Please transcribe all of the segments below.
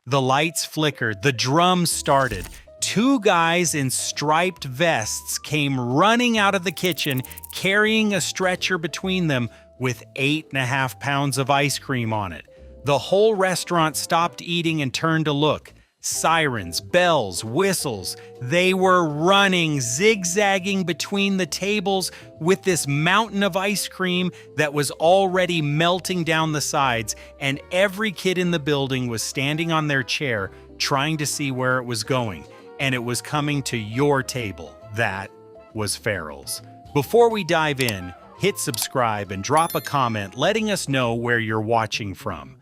The lights flickered, the drums started. Two guys in striped vests came running out of the kitchen, carrying a stretcher between them with 8.5 pounds of ice cream on it. The whole restaurant stopped eating and turned to look. Sirens, bells, whistles. They were running, zigzagging between the tables with this mountain of ice cream that was already melting down the sides, and every kid in the building was standing on their chair trying to see where it was going. And it was coming to your table. That was Farrell's. Before we dive in, hit subscribe and drop a comment letting us know where you're watching from.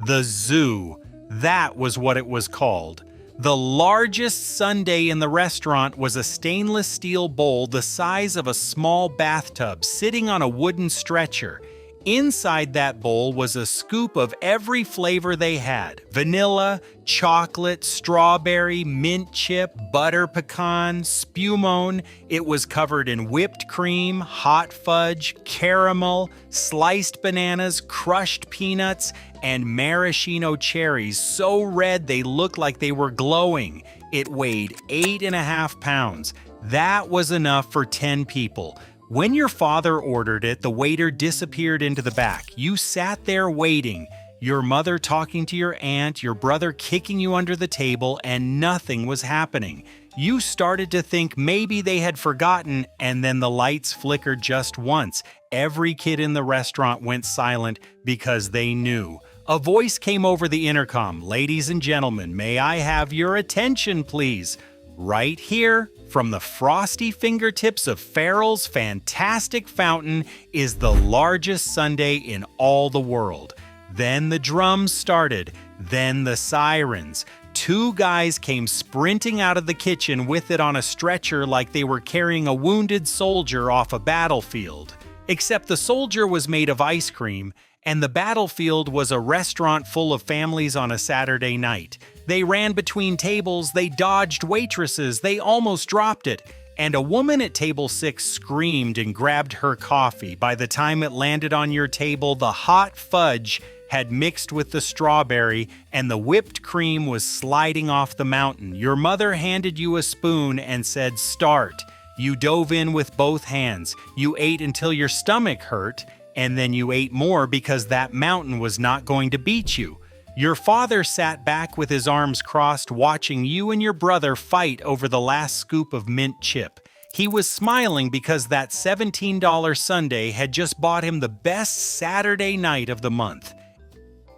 The Zoo. That was what it was called. The largest sundae in the restaurant was a stainless steel bowl the size of a small bathtub sitting on a wooden stretcher. Inside that bowl was a scoop of every flavor they had: vanilla, chocolate, strawberry, mint chip, butter pecan, spumone. It was covered in whipped cream, hot fudge, caramel, sliced bananas, crushed peanuts, and maraschino cherries so red they looked like they were glowing. It weighed 8.5 pounds. That was enough for 10 people. When your father ordered it, the waiter disappeared into the back. You sat there waiting, your mother talking to your aunt, your brother kicking you under the table, and nothing was happening. You started to think maybe they had forgotten, and then the lights flickered just once. Every kid in the restaurant went silent because they knew. A voice came over the intercom. "Ladies and gentlemen, may I have your attention, please?" Right here, from the frosty fingertips of Farrell's fantastic fountain, is the largest sundae in all the world. Then the drums started, then the sirens. Two guys came sprinting out of the kitchen with it on a stretcher like they were carrying a wounded soldier off a battlefield. Except the soldier was made of ice cream, and the battlefield was a restaurant full of families on a Saturday night. They ran between tables, they dodged waitresses, they almost dropped it, and a woman at table 6 screamed and grabbed her coffee. By the time it landed on your table, the hot fudge had mixed with the strawberry, and the whipped cream was sliding off the mountain. Your mother handed you a spoon and said, "Start." You dove in with both hands. You ate until your stomach hurt, and then you ate more because that mountain was not going to beat you. Your father sat back with his arms crossed, watching you and your brother fight over the last scoop of mint chip. He was smiling because that $17 sundae had just bought him the best Saturday night of the month.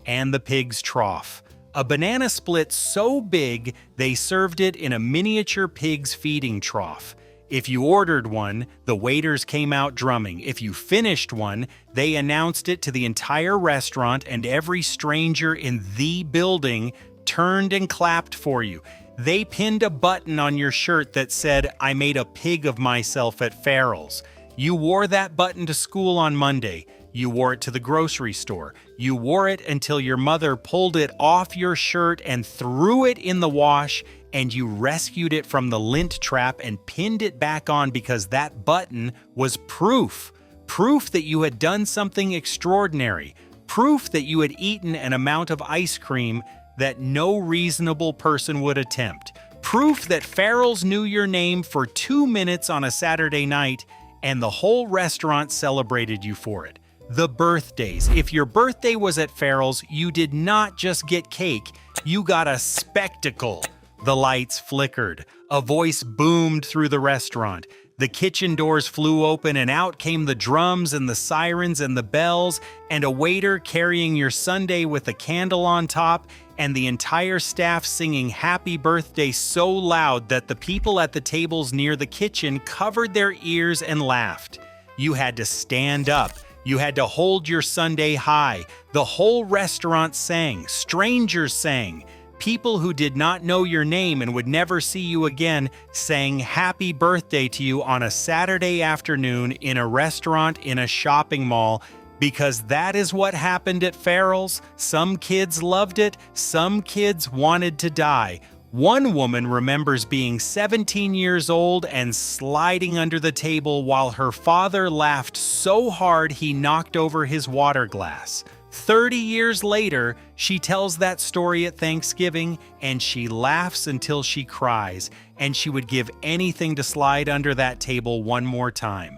And the pig's trough. A banana split so big they served it in a miniature pig's feeding trough. If you ordered one, the waiters came out drumming. If you finished one, they announced it to the entire restaurant, and every stranger in the building turned and clapped for you. They pinned a button on your shirt that said, "I made a pig of myself at Farrell's." You wore that button to school on Monday. You wore it to the grocery store. You wore it until your mother pulled it off your shirt and threw it in the wash, and you rescued it from the lint trap and pinned it back on because that button was proof. Proof that you had done something extraordinary. Proof that you had eaten an amount of ice cream that no reasonable person would attempt. Proof that Farrell's knew your name for 2 minutes on a Saturday night, and the whole restaurant celebrated you for it. The birthdays. If your birthday was at Farrell's, you did not just get cake, you got a spectacle. The lights flickered. A voice boomed through the restaurant. The kitchen doors flew open, and out came the drums and the sirens and the bells, and a waiter carrying your sundae with a candle on top, and the entire staff singing happy birthday so loud that the people at the tables near the kitchen covered their ears and laughed. You had to stand up. You had to hold your sundae high. The whole restaurant sang. Strangers sang. People who did not know your name and would never see you again sang happy birthday to you on a Saturday afternoon in a restaurant in a shopping mall, because that is what happened at Farrell's. Some kids loved it, some kids wanted to die. One woman remembers being 17 years old and sliding under the table while her father laughed so hard he knocked over his water glass. 30 years later, she tells that story at Thanksgiving, and she laughs until she cries, and she would give anything to slide under that table one more time.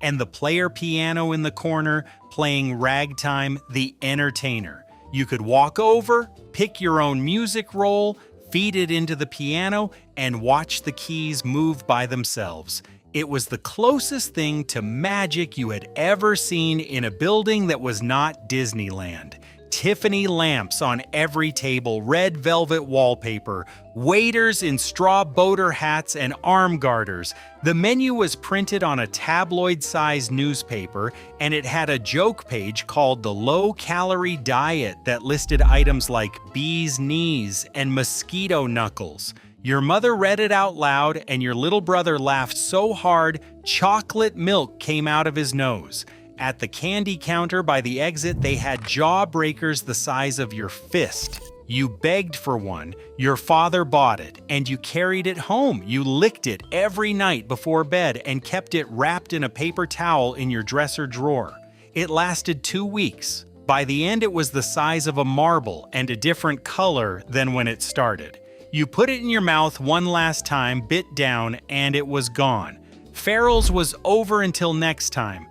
And the player piano in the corner playing ragtime, the entertainer. You could walk over, pick your own music roll, feed it into the piano, and watch the keys move by themselves. It was the closest thing to magic you had ever seen in a building that was not Disneyland. Tiffany lamps on every table, red velvet wallpaper, waiters in straw boater hats and arm garters. The menu was printed on a tabloid-sized newspaper, and it had a joke page called the Low-Calorie Diet that listed items like bee's knees and mosquito knuckles. Your mother read it out loud, and your little brother laughed so hard, chocolate milk came out of his nose. At the candy counter by the exit, they had jawbreakers the size of your fist. You begged for one, your father bought it, and you carried it home. You licked it every night before bed and kept it wrapped in a paper towel in your dresser drawer. It lasted 2 weeks. By the end, it was the size of a marble and a different color than when it started. You put it in your mouth one last time, bit down, and it was gone. Farrell's was over until next time.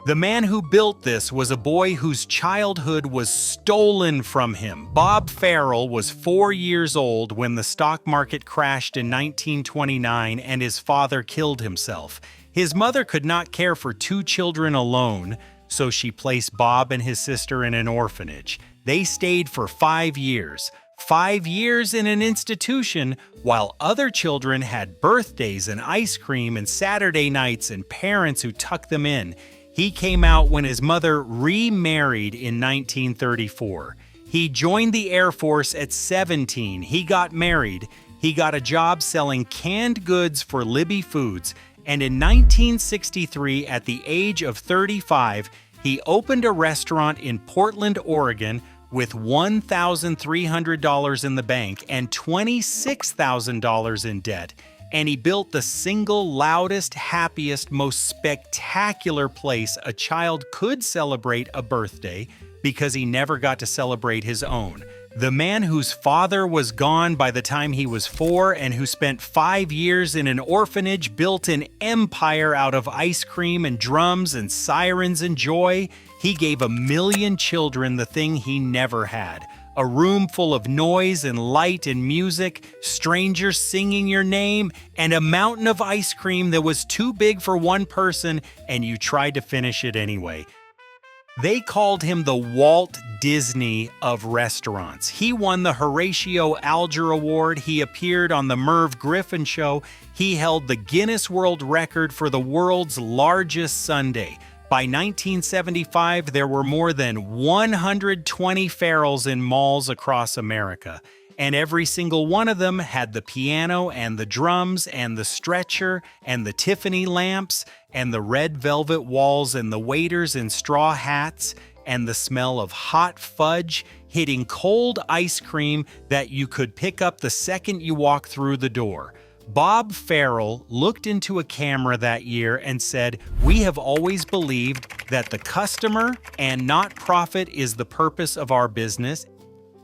The man who built this was a boy whose childhood was stolen from him. Bob Farrell was 4 years old when the stock market crashed in 1929 and his father killed himself. His mother could not care for 2 children alone, so she placed Bob and his sister in an orphanage. They stayed for 5 years. 5 years in an institution, while other children had birthdays and ice cream and Saturday nights and parents who tucked them in. He came out when his mother remarried in 1934. He joined the Air Force at 17. He got married. He got a job selling canned goods for Libby Foods. And in 1963, at the age of 35, he opened a restaurant in Portland, Oregon, with $1,300 in the bank and $26,000 in debt. And he built the single loudest, happiest, most spectacular place a child could celebrate a birthday because he never got to celebrate his own. The man whose father was gone by the time he was 4 and who spent 5 years in an orphanage built an empire out of ice cream and drums and sirens and joy. He gave 1 million children the thing he never had. A room full of noise and light and music, strangers singing your name, and a mountain of ice cream that was too big for one person, and you tried to finish it anyway. They called him the Walt Disney of restaurants. He won the Horatio Alger Award. He appeared on the Merv Griffin Show. He held the Guinness World Record for the world's largest sundae. By 1975, there were more than 120 Farrells in malls across America, and every single one of them had the piano and the drums and the stretcher and the Tiffany lamps and the red velvet walls and the waiters in straw hats and the smell of hot fudge hitting cold ice cream that you could pick up the second you walk through the door. Bob Farrell looked into a camera that year and said, "We have always believed that the customer and not profit is the purpose of our business."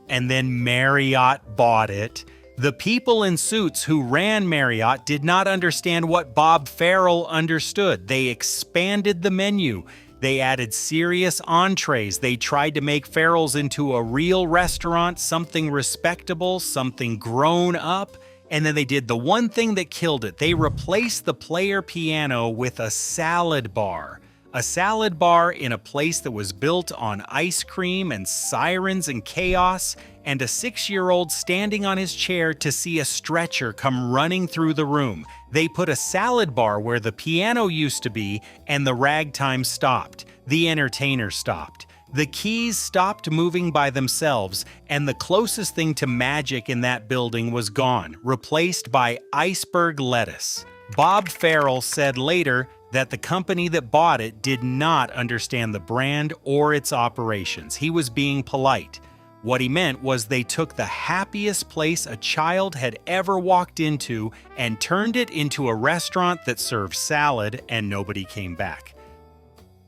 And then Marriott bought it. The people in suits who ran Marriott did not understand what Bob Farrell understood. They expanded the menu. They added serious entrees. They tried to make Farrell's into a real restaurant, something respectable, something grown up. And then they did the one thing that killed it. They replaced the player piano with a salad bar. A salad bar in a place that was built on ice cream and sirens and chaos, and a 6-year-old standing on his chair to see a stretcher come running through the room. They put a salad bar where the piano used to be, and the ragtime stopped. The entertainer stopped. The keys stopped moving by themselves, and the closest thing to magic in that building was gone, replaced by iceberg lettuce. Bob Farrell said later that the company that bought it did not understand the brand or its operations. He was being polite. What he meant was they took the happiest place a child had ever walked into and turned it into a restaurant that served salad, and nobody came back.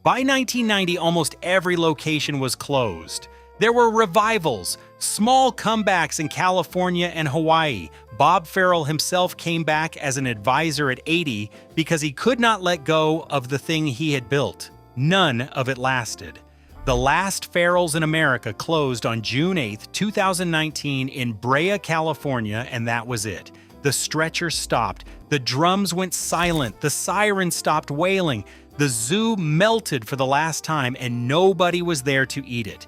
By 1990, almost every location was closed. There were revivals, small comebacks in California and Hawaii. Bob Farrell himself came back as an advisor at 80 because he could not let go of the thing he had built. None of it lasted. The last Farrells in America closed on June 8, 2019 in Brea, California, and that was it. The stretcher stopped, the drums went silent, the sirens stopped wailing, the zoo melted for the last time, and nobody was there to eat it.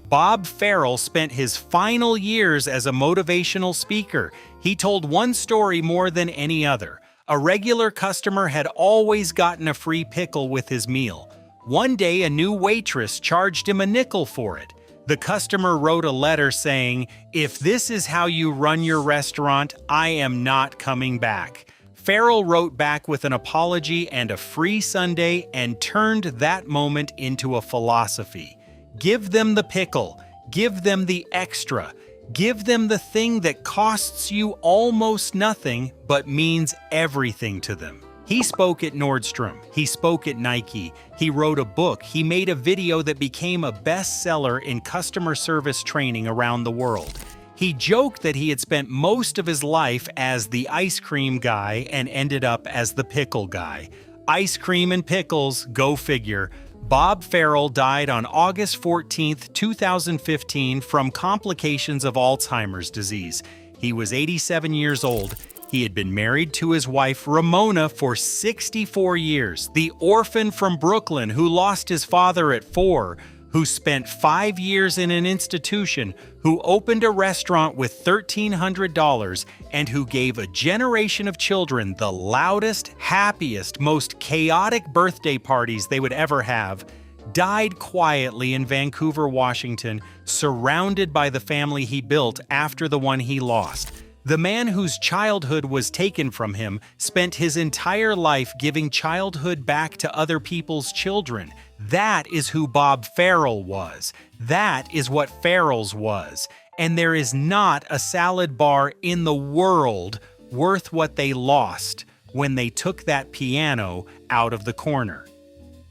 Bob Farrell spent his final years as a motivational speaker. He told one story more than any other. A regular customer had always gotten a free pickle with his meal. One day, a new waitress charged him a nickel for it. The customer wrote a letter saying, "If this is how you run your restaurant, I am not coming back." Farrell wrote back with an apology and a free sundae and turned that moment into a philosophy. Give them the pickle. Give them the extra. Give them the thing that costs you almost nothing but means everything to them. He spoke at Nordstrom. He spoke at Nike. He wrote a book. He made a video that became a bestseller in customer service training around the world. He joked that he had spent most of his life as the ice cream guy and ended up as the pickle guy. Ice cream and pickles, go figure. Bob Farrell died on August 14, 2015 from complications of Alzheimer's disease. He was 87 years old. He had been married to his wife Ramona for 64 years, the orphan from Brooklyn who lost his father at 4, who spent 5 years in an institution, who opened a restaurant with $1,300, and who gave a generation of children the loudest, happiest, most chaotic birthday parties they would ever have, died quietly in Vancouver, Washington, surrounded by the family he built after the one he lost. The man whose childhood was taken from him spent his entire life giving childhood back to other people's children. That is who Bob Farrell was. That is what Farrell's was. And there is not a salad bar in the world worth what they lost when they took that piano out of the corner.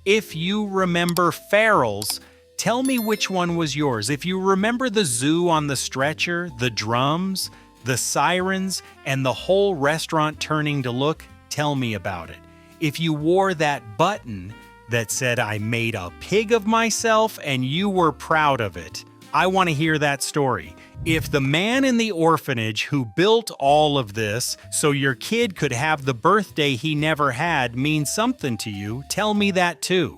If you remember Farrell's, tell me which one was yours. If you remember the zoo on the stretcher, the drums, the sirens, and the whole restaurant turning to look, tell me about it. If you wore that button that said, "I made a pig of myself," and you were proud of it, I want to hear that story. If the man in the orphanage who built all of this so your kid could have the birthday he never had means something to you, tell me that too.